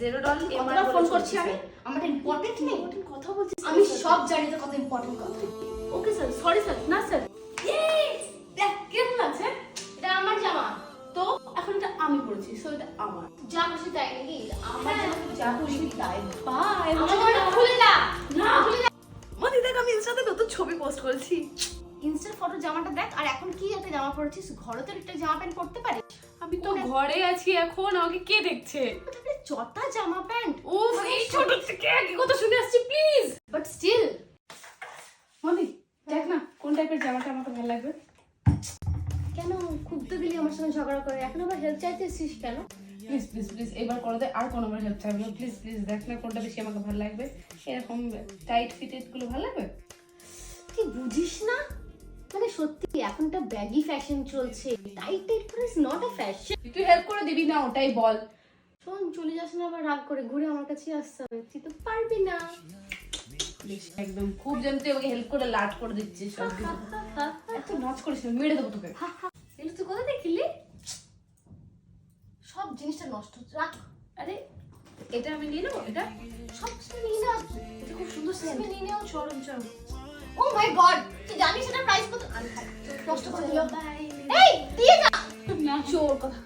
$0 কতবার ফোন করছি আমি, আমার ইম্পর্টেন্ট নেই, কথা বলছিস আমি সব জানি তো কত ইম্পর্টেন্ট কথা। Okay sir, sorry sir. না স্যার, দেখ কেমন আছে, এটা আমার জামা, তো এখন এটা আমি পড়েছি, সো এটা আমার। যা খুশি তাই নাকি, আমার হ্যাঁ। জামা যা খুশি তাই। বাই। আমার জামাটা খুলে না, না খুলে না। মনি দেখ, আমি ইনস্টাতে নতুন ছবি পোস্ট করেছি। ইনস্টার ফটো জামাটা দেখ, আর এখন কি একটা জামা পরেছিস, ঘরে তো একটা জামা প্যান্ট পরতে পারিস। আমি তো ঘরে আছি এখন, আমাকে কে দেখছে? তাহলে চটা জামা প্যান্ট, ও এই ছোট থেকে একই কথা শুনে আসছি, প্লিজ। But still. মনি দেখ না কোন টাইপের জামাটা আমাকে ভালো লাগবে। কেন খুব তো গেলি আমার সঙ্গে ঝগড়া করে, এখন আবার হেল্প চাইতেছিস কেন? প্লিজ প্লিজ প্লিজ, এবার করে দে, আর কোনোবার হেল্প চাইবো না। প্লিজ প্লিজ দেখ না কোনটা বেশি আমাকে ভালো লাগবে। এরকম টাইট ফিটেড গুলো ভালো লাগবে? তুই বুঝিস না, মানে সত্যি এখন একটা ব্যাগি ফ্যাশন চলছে, টাইট টাইট পরে ইজ নট আ ফ্যাশন। তুই হেল্প করে দিবি না, ওটাই বল। শোন, চলে যাস না আবার রাগ করে, ঘুরে আমার কাছে আসতে হবে, তুই তো পারবি না। প্লিজ একদম খুব যেন তুই আমাকে হেল্প করে লাট করে দিচ্ছিস সব কিছু। এত নাচ করিস না, মেরে দেবো তোকে। এগুলো তুই কোথা দেখলি? সব জিনিসটা নষ্ট, রাখ। আরে এটা আমি নিয়ে নেবো, এটা সব কিছু নিয়ে না, এটা খুব সুন্দর সেন্ট। তুমি নিয়ে নাও। চরম চরম। ও মাই গড, তুই জানিস এটা প্রাইস কত? নষ্ট করে দিল। বাই। এই দিয়ে যা, না চোর কথা।